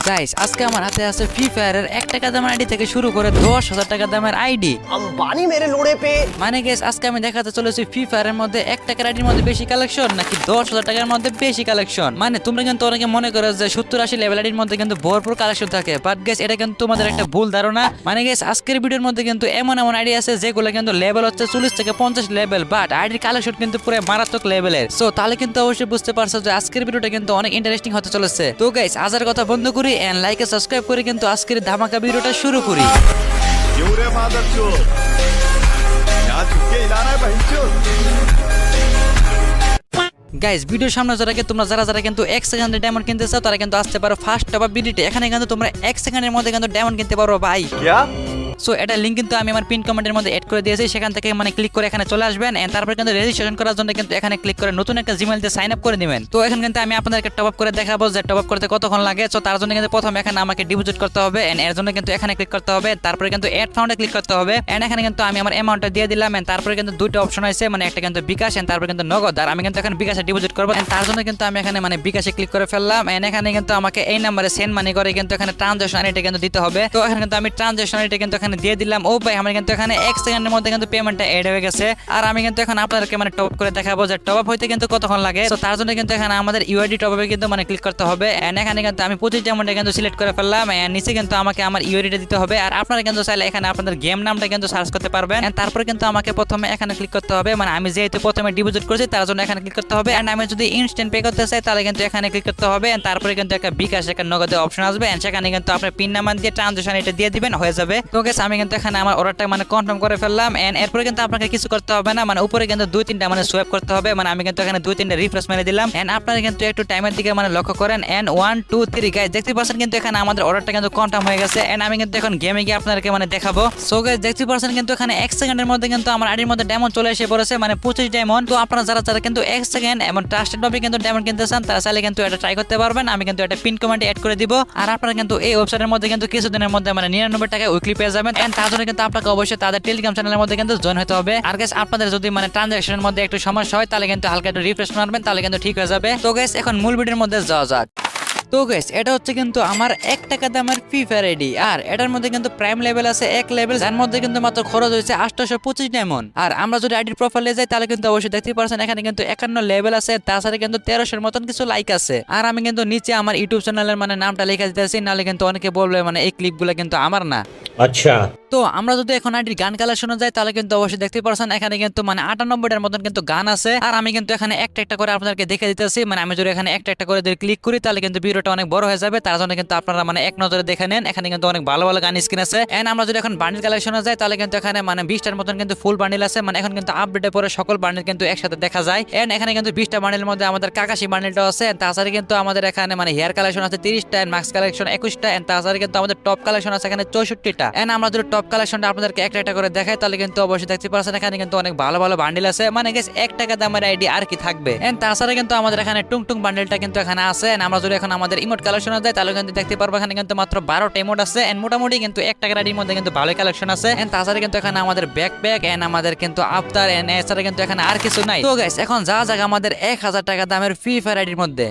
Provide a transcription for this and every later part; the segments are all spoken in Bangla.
গাইস আজকে আমার হাতে আছে ফ্রি ফায়ারের 1 টাকা দামের আইডি থেকে শুরু করে 10,000 টাকা দামের আইডি। अंबानी मेरे लोड़े पे। মানে গাইস আজকে আমি দেখাতে চলেছি ফ্রি ফায়ারের মধ্যে 1 টাকার আইডির মধ্যে বেশি কালেকশন নাকি 10,000 টাকার মধ্যে বেশি কালেকশন। মানে তোমরা কিন্তু অনেকে মনে করো যে 70-80 লেভেল আইডির মধ্যে কিন্তু ভরপুর কালেকশন থাকে, বাট গাইস এটা কিন্তু তোমাদের একটা ভুল ধারণা। মানে গাইস আজকের ভিডিওর মধ্যে কিন্তু এমন এমন আইডি আছে যেগুলো কিন্তু লেভেল হচ্ছে 40 থেকে 50 লেভেল, বাট আইডির কালেকশন কিন্তু পুরো মারাত্মক লেভেলের। সো তাহলে কিন্তু অবশ্যই বুঝতে পারছো যে আজকের ভিডিওটা কিন্তু অনেক ইন্টারেস্টিং হতে চলেছে। তো গাইস আজের কথা বন্ধ করি এন্ড লাইক এ সাবস্ক্রাইব করে কিন্তু আজকের ধামাকা ভিডিওটা শুরু করি। क्यों रे मादरचोद यहाँ चुपके हिलाना है बहनचोद। গাইস ভিডিওর সামনে যারা যারা কিন্তু 1 সেকেন্ডে ডায়মন্ড কিনতে চাও তারা কিন্তু আসতে পারো ফার্স্ট টপ আপ বিডিতে। এখানে কিন্তু তোমরা 1 সেকেন্ডের মধ্যে কিন্তু ডায়মন্ড কিনতে পারো ভাই। क्या সো এটা লিংক কিন্তু আমি আমার পিন কমেন্টের মধ্যে এড করে দিয়েছি, সেখান থেকে মানে ক্লিক করে এখানে চলে আসবেন এন্ড তারপর কিন্তু রেজিস্ট্রেশন করার জন্য কিন্তু এখানে ক্লিক করে নতুন একটা জিমেইল দিয়ে সাইন আপ করে দিবেন। তো এখানে কিন্তু আমি আপনাদেরকে টপ আপ করে দেখাবো যে টপ আপ করতে কতক্ষণ লাগে। সো তার জন্য কিন্তু প্রথমে এখানে আমাকে ডিপোজিট করতে হবে এন্ড এর জন্য কিন্তু এখানে ক্লিক করতে হবে, তারপরে কিন্তু অ্যাড ফাউন্ডে ক্লিক করতে হবে এন্ড এখানে কিন্তু আমি আমার অ্যামাউন্টটা দিয়ে দিলাম এন্ড তারপরে কিন্তু দুটো অপশন আছে, মানে একটা কিন্তু বিকাশ এন্ড তারপরে কিন্তু নগদ। আর আমি কিন্তু এখানে বিকাশে ডিপোজিট করব এন্ড তার জন্য কিন্তু আমি এখানে মানে বিকাশে ক্লিক করে ফেললাম এন্ড এখানে কিন্তু আমাকে এই নম্বরে সেন্ড মানি করে কিন্তু এখানে ট্রানজাকশন আইডি কিন্তু দিতে হবে। তো এখানে কিন্তু আমি ট্রানজাকশন আইডি কিন্তু এখানে দিয়ে দিলাম। ও ভাই আমার কিন্তু এখানে 1 সেকেন্ডের মধ্যে কিন্তু পেমেন্টটা এড হয়ে গেছে। আর আমি কিন্তু এখন আপনাদেরকে মানে টপ করে দেখাবো যে টপ আপ হইতে কিন্তু কতক্ষণ লাগে। তো তার জন্য কিন্তু এখানে আমাদের ইউআইডি টপ আপে কিন্তু মানে ক্লিক করতে হবে এন্ড এখানে কিন্তু আমি 25 ডায়মন্ডে কিন্তু সিলেক্ট করে ফেললাম এন্ড নিচে কিন্তু আমাকে আমার ইউআইডিটা দিতে হবে। আর আপনারা কিন্তু চাইলে এখানে আপনাদের গেম নামটা কিন্তু সার্চ করতে পারবেন এন্ড তারপরে কিন্তু আমাকে প্রথমে এখানে ক্লিক করতে হবে, মানে আমি যেহেতু প্রথমে ডিপোজিট করেছি তার জন্য এখানে ক্লিক করতে হবে এন্ড আমি যদি ইনস্ট্যান্ট পে করতে চাই তাহলে কিন্তু এখানে ক্লিক করতে হবে এন্ড তারপরে কিন্তু একটা বিকাশ একটা নগদের অপশন আসবে এন্ড সেখানে কিন্তু আপনার পিন নাম্বার দিয়ে ট্রানজাকশন এটা দিয়ে দিবেন, হয়ে যাবে। তো গাইস আমি কিন্তু এখানে আমার অর্ডারটা মানে কনফার্ম করে ফেললাম এন্ড এরপরে কিন্তু আপনাকে কিছু করতে হবে না, মানে উপরে কিন্তু 2-3টা মানে সোয়াইপ করতে হবে, মানে আমি কিন্তু এখানে 2-3টা রিফ্রেশ মেরে দিলাম এন্ড আপনারা কিন্তু একটু টাইমের দিকে মানে লক্ষ্য করেন এন্ড 1 2 3 গাইস দেখতে পাচ্ছেন কিন্তু এখানে আমাদের অর্ডারটা কিন্তু কনফার্ম হয়ে গেছে এন্ড আমি কিন্তু এখন গেমে গিয়ে আপনাদেরকে মানে দেখাবো। সো গাইস দেখতে পাচ্ছেন কিন্তু এখানে 1 সেকেন্ডের মধ্যে কিন্তু আমার আইডির মধ্যে ডায়মন্ড চলে এসে পড়েছে, মানে 25 ডায়মন্ড। তো আপনারা যারা কিন্তু 1 সেকেন্ড এবং ট্রাস্টেড ভাবে কিন্তু ডায়মন্ড কিনতে চান তারা চাইলে কিন্তু এটা ট্রাই করতে পারবেন। আমি কিন্তু এটা পিন কমেন্টে এড করে দিব। আর আপনারা কিন্তু এই ওয়েবসাইটের মধ্যে কিন্তু কিছুদিনের মধ্যে মানে 99 টাকায় উইকলি পেয়ে যাবেন এন্ড তার জন্য কিন্তু আপনাকে অবশ্যই তাদের টেলিগ্রাম চ্যানেলের মধ্যে কিন্তু জয়েন হতে হবে। আর গাইস আপনাদের যদি মানে ট্রানজাকশনের মধ্যে একটু সমস্যা হয় তাহলে কিন্তু হালকা একটু রিফ্রেশ মারবেন, তাহলে কিন্তু ঠিক হয়ে যাবে। তো গাইস এখন মূল ভিডিওর মধ্যে যাওয়া যাক। তো গাইস এটা হচ্ছে কিন্তু আমার 1 টাকা দামের ফ্রি ফায়ার আইডি আর এটার মধ্যে কিন্তু প্রাইম লেভেল আছে 1 লেভেল, যার মধ্যে কিন্তু মাত্র খরচ হয়েছে 825 ডায়মন্ড। আর আমরা যদি আইডির প্রোফাইলে যাই তাহলে কিন্তু অবশ্যই দেখতে পারছেন এখানে কিন্তু 51 লেভেল আছে, তাছাড়া কিন্তু 1300 এর মতন কিছু লাইক আছে। আর আমি কিন্তু নিচে আমার ইউটিউব চ্যানেলের মানে নামটা লেখা দিতেছি, নাহলে কিন্তু অনেকে বলবে মানে এই ক্লিপগুলো কিন্তু আমার না। अच्छा তো আমরা যদি এখন আইডির গান কালেকশনে যাই তাহলে কিন্তু অবশ্যই দেখতে পারছেন এখানে কিন্তু মানে 98টার মতন কিন্তু গান আছে। আর আমি কিন্তু এখানে একটা একটা করে আপনাদেরকে দেখে দিতেছি, মানে আমি যদি এখানে একটা একটা করে ক্লিক করি তাহলে কিন্তু ভিডিওটা অনেক বড় হয়ে যাবে, তার জন্য কিন্তু আপনারা মানে এক নজরে দেখে নেন। এখানে কিন্তু অনেক ভালো ভালো গান স্কিন আছে এন্ড আমরা যদি এখন বান্ডিল কালেকশনে যাই তাহলে কিন্তু এখানে মানে 20টার মতন কিন্তু ফুল বান্ডিল আছে, মানে এখন কিন্তু আপডেটে পরে সকল বান্ডিল কিন্তু একসাথে দেখা যায় এন্ড এখানে কিন্তু 20টা বান্ডিলের মধ্যে আমাদের কাকাশি বান্ডিলটা আছে। তাছাড়া কিন্তু আমাদের এখানে মানে হেয়ার কালেকশন আছে 30টা এন্ড মাস্ক কালেকশন 21টা এন্ড তাছাড়া কিন্তু আমাদের টপ কালেকশন আছে এখানে 64টা এন্ড আমরা যদি টপ কালেকশনটা আপনাদেরকে একটা একটা করে দেখাই তাহলে কিন্তু অবশ্যই দেখতে পাচ্ছেন এখানে কিন্তু অনেক ভালো ভালো বান্ডিল আছে, মানে গাইস 1 টাকা দামের আইডি আর কি থাকবে। এন্ড তাছাড়া কিন্তু আমাদের এখানে টুংটুং বান্ডিলটা কিন্তু এখানে আছে এন্ড আমরা যদি এখন আমাদের ইমোট কালেকশনে যাই তাহলে কিন্তু দেখতে পারবো এখানে কিন্তু মাত্র 12টা ইমোট আছে এন্ড মোটামুটি কিন্তু 1 টাকার আইডির মধ্যে কিন্তু ভালো কালেকশন আছে এন্ড তাছাড়া কিন্তু এখানে আমাদের ব্যাকপ্যাক এন্ড আমাদের কিন্তু আফতার এন্ড এছাড়া কিন্তু এখানে আর কিছু নাই। তো গাইস এখন যা যাক আমাদের 1000 টাকা দামের ফ্রি ফায়ার আইডির মধ্যে।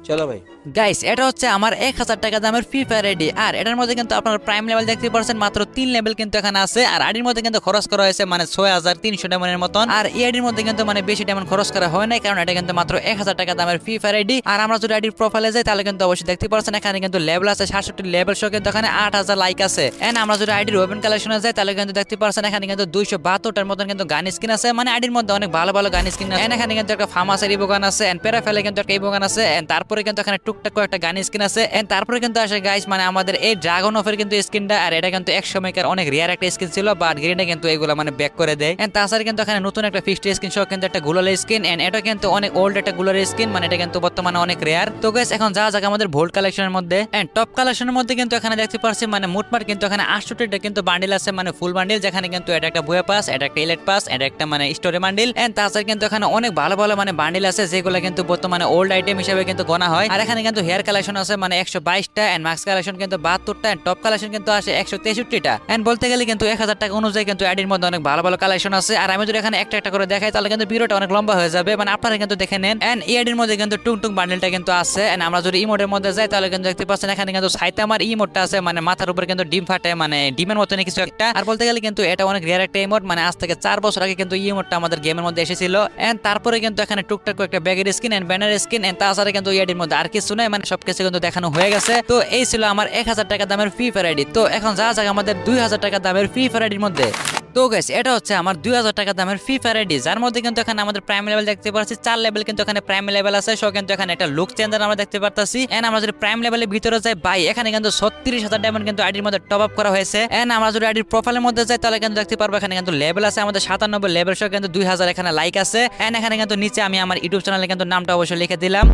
चलो भाई গাইস এটা হচ্ছে আমার 1000 টাকা দামের ফ্রি ফায়ার আইডি আর এটার মধ্যে কিন্তু আপনার প্রাইম লেভেল দেখতে পাচ্ছেন মাত্র 3 লেভেল কিন্তু এখানে আছে। আর আইডির মধ্যে কিন্তু খরচ করা হয়েছে মানে 6300 ডায়মন্ডের মতন। আর এই আইডির মধ্যে কিন্তু মানে বেশি ডায়মন্ড খরচ করা হয় না, কারণ এটা কিন্তু মাত্র 1000 টাকা দামের ফ্রি ফায়ার আইডি। আর আমরা যদি আইডির প্রোফাইলে যাই তাহলে কিন্তু অবশ্যই দেখতে পাচ্ছেন এখানে কিন্তু লেভেল আছে 67 লেভেল সহ কিন্তু এখানে 8000 লাইক আছে এন্ড আমরা যদি আইডির ওপেন কালেকশনে যাই তাহলে কিন্তু দেখতে পাচ্ছেন এখানে কিন্তু 272টার মতন কিন্তু গান স্কিন আছে, মানে আইডির মধ্যে অনেক ভালো ভালো গান স্কিন আছে। এখানে কিন্তু একটা ফার্মাসের ইভো গান আছে এন্ড প্যারাফেলে কিন্তু একটা ইভো গান আছে এন্ড তারপরে কিন্তু এখানে টুকটাক একটা গান স্কিন আছে এন্ড তারপরে কিন্তু আসে গাইস মানে আমাদের এই ড্রাগন অফের কিন্তু স্কিনটা। আর এটা কিন্তু এক সময়কার অনেক রিয়ার একটা স্কিন ছিল, বাট গ্রিনে কিন্তু এগুলো মানে ব্যাক করে দেয় এন্ড তাছাড়া কিন্তু এখানে নতুন একটা ফিক্সড স্কিন সহ কিন্তু একটা গুলার স্কিন এন্ড এটা কিন্তু অনেক ওল্ড একটা গুলার স্কিন, মানে এটা কিন্তু বর্তমানে অনেক রেয়ার। তো গাইস এখন যা যাক আমাদের ভোল্ট কালেকশনের মধ্যে এন্ড টপ কালেকশনের মধ্যে কিন্তু এখানে দেখতে পাচ্ছি মানে মোটমাট কিন্তু এখানে 68টা কিন্তু বান্ডিল আছে, মানে ফুল বান্ডিল, যেখানে কিন্তু এটা একটা বুয়া পাস, এটা একটা ইলেট পাস, এটা একটা মানে স্টোরি বান্ডিল এন্ড তাছাড়া কিন্তু এখানে অনেক ভালো ভালো মানে বান্ডিল আছে যেগুলো কিন্তু বর্তমানে ওল্ড আইটেম হিসেবে কিন্তু গণা হয়। আর এখানে কিন্তু হেয়ার কালেকশন আছে মানে 122টা এন্ড মাস্ক কালেকশন কিন্তু 72টা এন্ড টপ কালেকশন কিন্তু আসে 163টা এন্ড বলতে গেলে কিন্তু 1000 টাকা অনুযায়ী কিন্তু আইডির মধ্যে অনেক ভালো ভালো কালেকশন আছে। আর আমি যদি এখানে একটা একটা করে দেখাই তাহলে কিন্তু ভিডিওটা অনেক লম্বা হয়ে যাবে, মানে আপনারা কিন্তু দেখে নেন। এন্ড এই আইডির মধ্যে কিন্তু টুং বান্ডেলটা কিন্তু আছে এন্ড আমরা যদি ইমোটের মধ্যে যাই তাহলে কিন্তু দেখতে পাচ্ছেন এখানে কিন্তু সাইতামার ইমোটটা আছে, মানে মাথার উপরে কিন্তু ডিম ফাটে, মানে ডিমের মতন কিছু একটা। আর বলতে গেলে কিন্তু এটা অনেক রিয়ার একটা ইমোট, মানে আজ থেকে 4 বছর আগে কিন্তু এই ইমোটটা আমাদের গেমের মধ্যে এসেছিল। এন্ড তারপরে কিন্তু এখানে টুকটাক একটা ব্যাগের skin and banner skin and তাছাড়া কিন্তু এই আইডির মধ্যে আর কিছু নাই, মানে সবকিছু কিন্তু দেখানো হয়ে গেছে। তো এই ছিল আমার 1000 টাকা দামের ফ্রি ফায়ার আইডি। তো এখন যা যাক আমাদের 2000 টাকা দামের ফ্রি ফায়ার আইডির মধ্যে। তো গাইস এটা হচ্ছে আমার 2000 টাকা দামের ফ্রি ফায়ার আইডি, যার মধ্যে কিন্তু এখানে আমাদের প্রাইম লেভেল দেখতে পাচ্ছি 4 লেভেল কিন্তু এখানে প্রাইম লেভেল আছে। সো কিন্তু এখানে একটা লুক চেঞ্জার আমরা দেখতে পারতাছি। এন্ড আমরা যদি প্রাইম লেভেলের ভিতরে যাই ভাই এখানে কিন্তু 36000 ডায়মন্ড কিন্তু আইডির মধ্যে টপ আপ করা হয়েছে। এন্ড আমরা যদি আইডির প্রোফাইলের মধ্যে যাই তাহলে কিন্তু দেখতে পারবো এখানে কিন্তু লেভেল আছে আমাদের 97 লেভেল, সহ কিন্তু 2000 এখানে লাইক আছে। এন্ড এখানে কিন্তু নিচে আমি আমার ইউটিউব চ্যানেলে কিন্তু নামটা অবশ্যই লিখে দিলাম।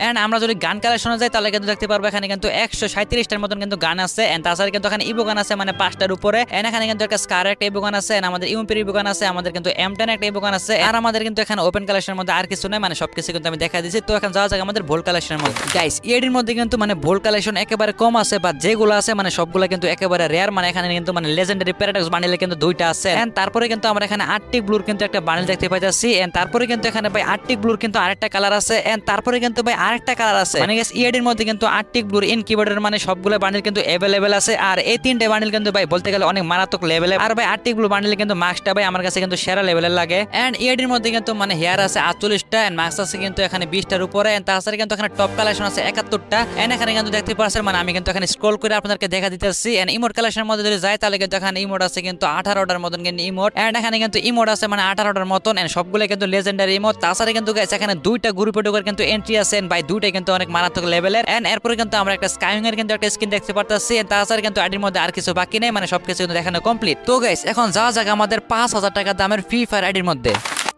এন্ড আমরা যদি গান কালেকশনে যাই তাহলে কিন্তু দেখতে পারবো এখানে কিন্তু 137টার মতন কিন্তু গান আছে। এন্ড তাছাড়া কিন্তু এখানে ইবো গান আছে মানে 5টার উপরে। এন্ড এখানে কিন্তু একটা স্কার একটা ইবো গান আছে, এন্ড আমাদের ইউএমপি ইবো গান আছে, আমাদের কিন্তু M10 একটা ইবো গান আছে। আর আমাদের কিন্তু এখানে ওপেন কালেকশনের মধ্যে আর কিছু নাই, মানে সবকিছু কিন্তু আমি দেখা দিয়েছি। তো এখন যাওয়া যাক আমাদের ভোল কালেকশনের মধ্যে। গাইস এডির মধ্যে কিন্তু মানে ভোল কালেকশন একেবারে কম আছে, বা যেগুলো আছে মানে সবগুলো কিন্তু একেবারে রেয়ার, মানে এখানে কিন্তু মানে লেজেন্ডারি প্যারাডক্স বান্ডেল কিন্তু 2টা আছে। এন্ড তারপরে কিন্তু আমরা এখানে আর্টিক ব্লুর কিন্তু একটা বান্ডেল দেখতে পাইতাছি। এন্ড তারপরে কিন্তু এখানে ভাই আর্টিক ব্লুর কিন্তু আরেকটা কালার আছে। এন্ড তারপরে কিন্তু ভাই আরেকটা কালার আছে, মানে গাইস এডির মধ্যে কিন্তু আর্টিক ব্লুর ইনকিউবেটর মানে সবগুলো বান্ডেল কিন্তু अवेलेबल আছে। আর এই তিনটে বান্ডেল কিন্তু ভাই বলতে গেলে অনেক মারাত্মক লেভেলে। আর ভাই আর্টিক ব্লু বান্ডেল কিন্তু মাস্কটা ভাই আমার কাছে কিন্তু সেরা লেভেলের লাগে। এন্ড এডির মধ্যে কিন্তু মানে হেয়ার আছে 48টা এন্ড মাস্ক আছে কিন্তু এখানে 20টার উপরে। এন্ড তাছাড়া কিন্তু এখানে টপ কালেকশন আছে 71টা। এন্ড এখানে কিন্তু দেখতে পাচ্ছেন মানে আমি কিন্তু এখানে স্ক্রল করে আপনাদেরকে দেখা দিতেছি। এন্ড ইমোট কালেকশনের মধ্যে যদি যাই তাহলে কিন্তু এখানে ইমোট আছে কিন্তু 18টার মতন কিন্তু ইমোট। এন্ড এখানে কিন্তু ইমোট আছে মানে 18টার মতন এন্ড সবগুলো কিন্তু লেজেন্ডারি ইমোট। তাছাড়া কিন্তু গাইস এখানে 2টা গ্রুপে ঢোকার কিন্তু এন্ট্রি আছে এন্ড ভাই 2টাই কিন্তু অনেক মারাত্মক লেভেলের। এন্ড এরপরে কিন্তু আমরা একটা স্কাইউইং এর কিন্তু একটা স্কিন দেখতে পারতাছি। এন্ড তাছাড়া কিন্তু আইডির মধ্যে আর কিছু বাকি নেই, মানে সবকিছু কিন্তু দেখানো কমপ্লিট। তো গাইস এখন যাওয়া যাক আমাদের 5000 টাকা দামের ফ্রি ফায়ার আইডির মধ্যে।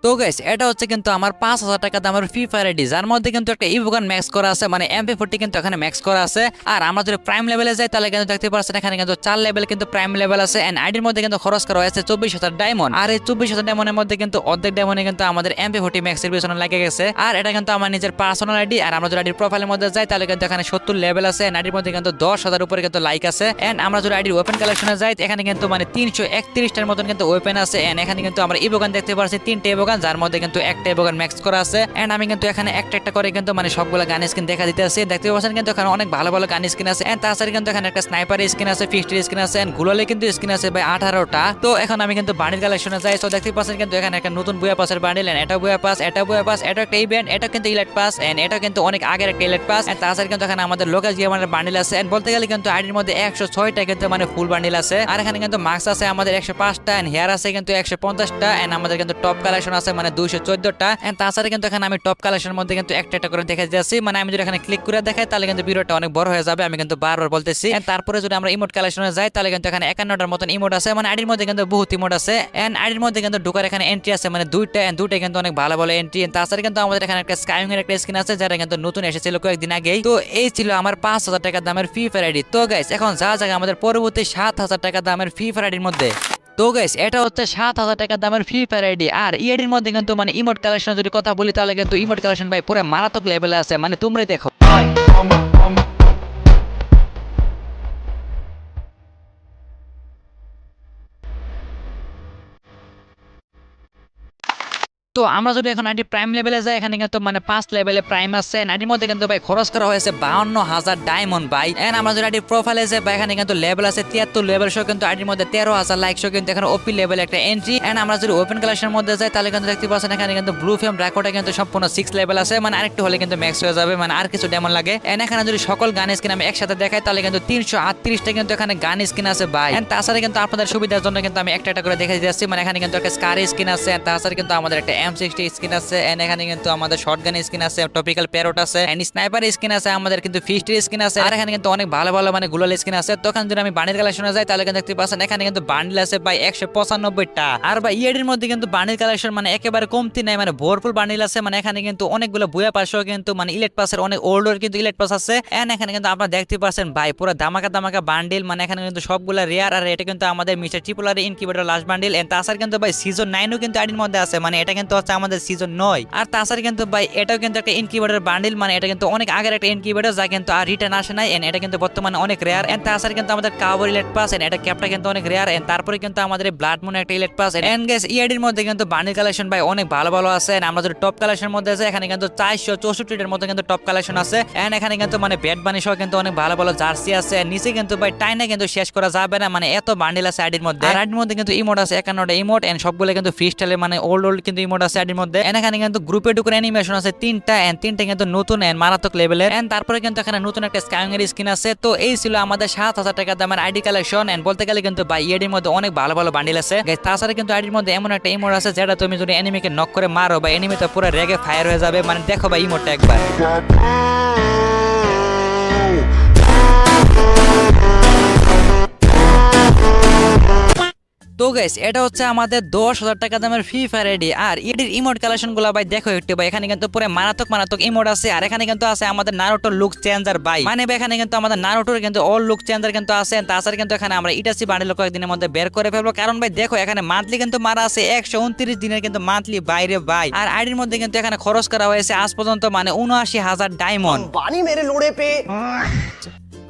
তো গাইস এটা হচ্ছে কিন্তু আমার 5000 টাকা দামের ফ্রি ফায়ার আইডি, যার মধ্যে কিন্তু একটা ইভোগান ম্যাক্স করা আছে, মানে MP40 কিন্তু এখানে ম্যাক্স করা আছে। আর আমরা যদি প্রাইম লেভেলে যাই তাহলে কিন্তু দেখতে পাচ্ছেন এখানে কিন্তু 4 লেভেল কিন্তু প্রাইম লেভেল আছে। এন্ড আইডির মধ্যে কিন্তু খরচ করা হয়েছে 24000 ডায়মন্ড। আর এই 24000 ডায়মন্ডের মধ্যে কিন্তু অর্ধেক ডায়মন্ডে কিন্তু আমাদের MP40 ম্যাক্স এর পিছনে লেগে গেছে। আর এটা কিন্তু আমার নিজের পার্সোনাল আইডি। আর আমরা যদি আইডির প্রোফাইলের মধ্যে যাই তাহলে কিন্তু এখানে 70 লেভেল আছে। এন্ড আইডির মধ্যে কিন্তু 10000 উপরে কিন্তু লাইক আছে। এন্ড আমরা যদি আইডির ওপেন কালেকশনে যাই এখানে কিন্তু মানে 331টার মতন কিন্তু ওপেন আছে। এন্ড এখানে কিন্তু আমরা ইভোগান দেখতে পাচ্ছি 3টে ইভোগান, যার মধ্যে কিন্তু একটা ইভোগান ম্যাক্স করা আছে। এন্ড আমি কিন্তু এখানে একটা একটা করে কিন্তু মানে সবগুলো গান স্কিন দেখা দিতেছি। দেখতে পাচ্ছেন কিন্তু এখানে অনেক ভালো ভালো গান স্কিন আছে। এন্ড তাছাড়া কিন্তু এখানে একটা স্নাইপার স্কিন আছে, ফিস্টের স্কিন আছে, এন্ড গুলালে কিন্তু স্কিন আছে ভাই 18টা। তো এখন আমি কিন্তু বান্ডেল কালেকশনে যাই। তো দেখতে পাচ্ছেন কিন্তু এখানে একটা নতুন বুয়া পাসের বান্ডেল, এন্ড এটা বুয়া পাস, এটা বুয়া পাস, এটা একটা ইভেন্ট, এটা কিন্তু ইলাইট পাস, এন্ড এটা কিন্তু অনেক আগের একটা ইলাইট পাস। এন্ড তাছাড়া কিন্তু এখানে আমাদের লোকাল জিএমারের বান্ডেল আছে। এন্ড বলতে গেলে কিন্তু আইডির মধ্যে 106টা কিন্তু মানে ফুল বান্ডেল আছে। আর এখানে কিন্তু মাস্ক আছে আমাদের 105টা এন্ড হেয়ার আছে কিন্তু 150টা। এন্ড আমাদের কিন্তু টপ কালেকশন আছে মানে 214টা। এন্ড তাছাড়া কিন্তু এখানে আমি টপ কালেকশনের মধ্যে কিন্তু একটা একটা করে দেখে দিয়েছি, মানে আমি যদি এখানে ক্লিক করে দেখাই তাহলে কিন্তু ভিডিওটা অনেক বড় হয়ে যাবে, আমি কিন্তু বারবার বলতেছি। তারপরে যদি আমরা ইমোট কালেকশনে যাই তাহলে কিন্তু এখানে 51টার মতন ইমোট আছে, মানে আইডির মধ্যে কিন্তু বহুত ইমোট আছে। এন্ড আইডির মধ্যে কিন্তু ঢোকার এখানে এন্ট্রি আছে মানে 2টা এন্ড 2টাই কিন্তু অনেক ভালো ভালো এন্ট্রি। তাছাড়া কিন্তু আমাদের এখানে একটা স্কাইউইং এর একটা স্কিন আছে, যারা কিন্তু নতুন এসেছিল কয়েকদিন আগেই। তো এই ছিল আমার 5000 টাকা দামের ফ্রি ফায়ার আইডি। তো গাইস এখন যা যাক আমাদের পরবর্তী 7000 টাকা দামের ফ্রি ফায়ার আইডির মধ্যে। তো গাইস এটা হচ্ছে 7000 টাকা দামের ফ্রি ফায়ার আইডি। আর ইএডির মধ্যে কিন্তু মানে ইমোট কালেকশন যদি কথা বলি তাহলে কিন্তু ইমোট কালেকশন ভাই পুরো মারাত্মক লেভেলে আছে, মানে তোমরাই দেখো। তো আমরা যদি এখন আইডি প্রাইম লেভেলে যাই এখানে কিন্তু মানে 5 লেভেলে প্রাইম আছে। আইডির মধ্যে কিন্তু ভাই খরচ করা হয়েছে 52000 ডায়মন্ড ভাই। এন্ড আমরা যদি আইডির প্রোফাইলে যাই ভাই এখানে কিন্তু লেভেল আছে 73 লেভেল, সহ কিন্তু আইডির মধ্যে 13000 লাইক, সহ কিন্তু এখানে ওপি লেভেল একটা এন্ট্রি। এন্ড আমরা যদি ওপেন কালেকশনের মধ্যে যাই তাহলে কিন্তু দেখতে পাচ্ছেন এখানে কিন্তু ব্লু ফ্লেম রেকর্ডে কিন্তু সম্পূর্ণ 6 লেভেল আছে, মানে আরেকটু হলে কিন্তু ম্যাক্স হয়ে যাবে, মানে আর কিছু ডায়মন্ড লাগে। এন্ড এখানে যদি সকল গান স্কিন আমি একসাথে দেখাই তাহলে কিন্তু 338টা কিন্তু এখানে গান স্কিন আছে ভাই। এন্ড তাছাড়া কিন্তু আপনাদের সুবিধার জন্য কিন্তু আমি একটা একটা করে দেখে দিচ্ছি, মানে এখানে কিন্তু একটা স্কার স্কিন আছে, এন্ড তাছাড়া কিন্তু আমাদের একটা M60 স্কিন আছে, এন্ড এখানে কিন্তু আমাদের শটগান স্কিন আছে, টপিক্যাল প্যারট আছে, এন্ড স্নাইপার স্কিন আছে, আমাদের কিন্তু ফিস্টের স্কিন আছে। আর এখানে কিন্তু অনেক ভালো ভালো মানে গুলাল স্কিন আছে। তখন যদি আমি বান্ডেল কালেকশনে যাই তাহলে কিন্তু দেখতে পাচ্ছেন এখানে কিন্তু বান্ডেল আছে ভাই 195টা। আর ভাই ইএডির মধ্যে কিন্তু বান্ডেল কালেকশন মানে একেবারে কমতি নাই, মানে ভরপুর বান্ডেল আছে। মানে এখানে কিন্তু অনেকগুলো বুয়া পাসও কিন্তু মানে ইলেট পাসের অনেক ওল্ডর কিন্তু ইলেট পাস আছে। এন্ড এখানে কিন্তু আপনারা দেখতে পাচ্ছেন ভাই পুরো ধামাকা ধামাকা বান্ডেল, মানে এখানে কিন্তু সবগুলা রেয়ার। আর এটা কিন্তু আমাদের mister Tripler incubator last bundle. And তাছাড়া কিন্তু ভাই সিজন 9ও কিন্তু আইডির মধ্যে আছে, মানে এটা কিন্তু হচ্ছে আমাদের সিজন 9। আর তাছাড়া কিন্তু ভাই এটাও কিন্তু একটা ইনকিউবেটর বান্ডিল, মানে এটা কিন্তু অনেক আগের একটা ইনকিউবেটর যা কিন্তু আর রিটার্ন আসে নাই, এন্ড এটা কিন্তু বর্তমানে অনেক রেয়ার। এন্ড তাছাড়া কিন্তু আমাদের কাভার ইলেট পাস, এন্ড এটা ক্যাপটা কিন্তু অনেক রেয়ার। এন্ড তারপরে কিন্তু আমাদের ব্লাড মুন একটা ইলেট পাস। এন্ড গাইস ইআইডির মধ্যে কিন্তু বান্ডিল কালেকশন ভাই অনেক ভালো ভালো আছে। এন্ড আমরা যদি টপ কালেকশনের মধ্যে আছে, এখানে কিন্তু 464 এর মতো কিন্তু টপ কালেকশন আছে। এন্ড এখানে কিন্তু মানে ব্যাট বানি সহ কিন্তু অনেক ভালো ভালো জার্সি আছে। নিচে কিন্তু ভাই টাইনে কিন্তু শেষ করা যাবে না, মানে এত বান্ডিল আছে আইডির মধ্যে। আর আইডির মধ্যে কিন্তু ইমোট আছে 51টা ইমোট, এন্ড সবগুলো কিন্তু ফ্রি স্টাইলে মানে ওল্ড কিন্তু ইমোট আছে আইডির মধ্যে। এন্ড এখানে কিন্তু গ্রুপে ঢুকে অ্যানিমেশন আছে 3টা, এন্ড 3টা কিন্তু নতুন এন্ড মারাত্মক লেভেলের। এন্ড তারপরে কিন্তু এখানে নতুন একটা স্কাইং এর স্কিন আছে। তো এই ছিল আমাদের 7000 টাকা দামের আইডি কালেকশন। এন্ড বলতে গেলে কিন্তু ভাই ইআইডির মধ্যে অনেক ভালো ভালো বান্ডিল আছে গাইস। তাছাড়া কিন্তু আইডির মধ্যে এমন একটা ইমোট আছে যেটা তুমি যদি এনিমিকে নক করে মারো বা এনিমিটা পুরো রেগে ফায়ার হয়ে যাবে, মানে দেখো ভাই ইমোটটা একবার। তো গাইস এটা হচ্ছে আমাদের 10,000 টাকা দামের ফ্রি ফায়ার আইডি। আর এটির ইমোট কালেকশন গুলো ভাই দেখো একটু ভাই, এখানে কিন্তু পুরো মারাত্মক ইমোট আছে। আর এখানে কিন্তু আছে আমাদের নারুটো লুক চেঞ্জার ভাই, মানে ভাই এখানে কিন্তু আমাদের নারুটোর কিন্তু অল লুক চেঞ্জার কিন্তু আছে। তাছাড়া কিন্তু এখানে আমরা ইটাসি বান্ডেল কয়েকদিনের মধ্যে বের করে ফেলবো, কারণ ভাই দেখো এখানে মান্থলি কিন্তু মারা আছে 129 দিনের কিন্তু মান্থলি বাইরে ভাই। আর আইডির মধ্যে কিন্তু এখানে খরচ করা হয়েছে আজ পর্যন্ত মানে 79,000 ডায়মন্ড। पानी मेरे लोड़े पे।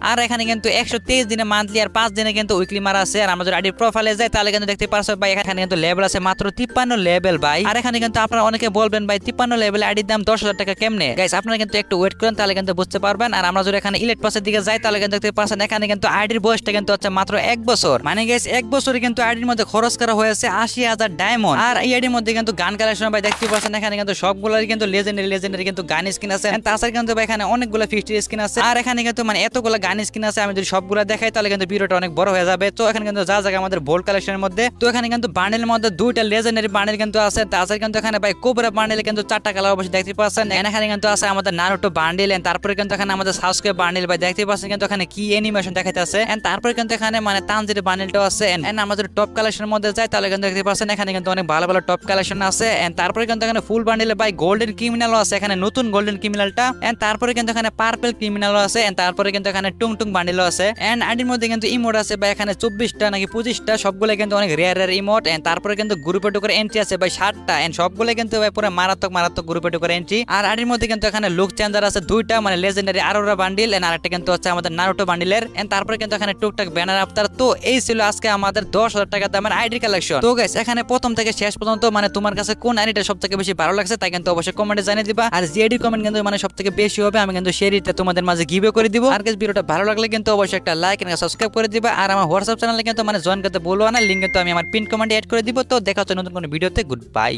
আর এখানে কিন্তু 123 দিনে মান্থলি আর 5 দিনে কিন্তু উইকলি মারা আছে। আর আমরা যদি আইডির প্রোফাইলে যাই তাহলে কিন্তু দেখতে পারছো ভাই এখানে কিন্তু লেভেল আছে মাত্র 53 লেভেল ভাই। আর এখানে কিন্তু আপনারা অনেকে বলবেন ভাই 53 লেভেল আইডির দাম 10,000 টাকা কেমনে? গাইস আপনারা কিন্তু একটু ওয়েট করেন তাহলে কিন্তু বুঝতে পারবেন। আর আমরা যদি এখানে ইলেট পাসের দিকে যাই তাহলে কিন্তু দেখতে পাচ্ছেন এখানে কিন্তু আইডির বয়সটা কিন্তু হচ্ছে মাত্র 1 বছর, মানে গাইস 1 বছরে কিন্তু আইডির মধ্যে খরচ করা হয়েছে 80,000 ডায়মন্ড। আর এই আইডির মধ্যে কিন্তু গান কালেকশন ভাই দেখতে পাচ্ছেন এখানে কিন্তু সবগুলোরই কিন্তু লেজেন্ডারি কিন্তু গান স্কিন আছে। তাছাড়া কিন্তু ভাই এখানে অনেকগুলো ফিস্টি স্কিন আছে। আর এখানে কিন্তু মানে এতগুলো গান স্কিন আছে, আমি যদি সবগুলা দেখাই তাহলে কিন্তু ভিডিওটা অনেক বড় হয়ে যাবে। তো এখানে কিন্তু যা জায়গা আমাদের বোল্ড কালেকশনের মধ্যে, তো এখানে কিন্তু বান্ডেলের মধ্যে 2টা লেজেন্ডারি বান্ডেল কিন্তু আছে। তাছাড়া কিন্তু এখানে ভাই কোবরা বান্ডেলে কিন্তু 4টা কালার অবশ্যই দেখতে পাচ্ছেন। এখানে কিন্তু আছে আমাদের নারুটো বান্ডেল, এন্ড তারপরে কিন্তু এখানে আমাদের সাসকে বান্ডেল ভাই দেখতে পাচ্ছেন কিন্তু এখানে কি অ্যানিমেশন দেখাইতেছে। এন্ড তারপরে কিন্তু এখানে মানে তানজির বান্ডেলটাও আছে। এন্ড আমাদের টপ কালেকশনের মধ্যে যাই তাহলে কিন্তু দেখতে পাচ্ছেন এখানে কিন্তু অনেক ভালো ভালো টপ কালেকশন আছে। এন্ড তারপরে কিন্তু এখানে ফুল বান্ডেলে ভাই গোল্ডেন ক্রিমিনালও আছে, এখানে নতুন গোল্ডেন ক্রিমিনালটা। এন্ড তারপরে কিন্তু এখানে পার্পল ক্রিমিনালও আছে। এন্ড তারপরে কিন্তু এখানে টুং বান্ডেলও আছে। এন্ড আইডির মধ্যে কিন্তু ইমোট আছে ভাই এখানে 24টা নাকি 25টা, সবগুলো কিন্তু অনেক রেয়ার ইমোট। এন্ড তারপরে কিন্তু গ্রুপে ঢুকার এন্ট্রি আছে ভাই 7টা, এন্ড সবগুলো কিন্তু ভাই পুরো মারাত্মক গ্রুপে ঢুকার এন্ট্রি। আর আইডির মধ্যে কিন্তু এখানে লুক চেঞ্জার আছে 2টা, মানে লেজেন্ডারি আরোরা বান্ডিল, এন্ড আরেকটা কিন্তু হচ্ছে আমাদের নারুটো বান্ডিলের। এন্ড তারপরে কিন্তু এখানে টুকটাক ব্যানার আফতার। তো এই ছিল আজকে আমাদের 10,000 টাকা দামের আইডি কালেকশন। তো গাইস এখানে প্রথম থেকে শেষ পর্যন্ত মানে তোমার কাছে কোন আইডিটা সবথেকে বেশি ভালো লাগছে তাই কিন্তু অবশ্যই কমেন্টে জানিয়ে দিবা। আর জিআইডি কমেন্ট কিন্তু মানে সবথেকে বেশি হবে, আমি কিন্তু সেই রিটটা তোমাদের মাঝে গিভ করে দিব। আর গাইস ভিডিওটা ভালো লাগলে কিন্তু অবশ্যই একটা লাইক এন্ড সাবস্ক্রাইব করে দিবা। আর আমার হোয়াটসঅ্যাপ চ্যানেলে কিন্তু মানে জয়েন করতে বলবো না, লিংক কিন্তু আমি আমার পিন কমেন্টে অ্যাড করে দিব। তো দেখা হচ্ছে নতুন কোনো ভিডিওতে, গুড বাই।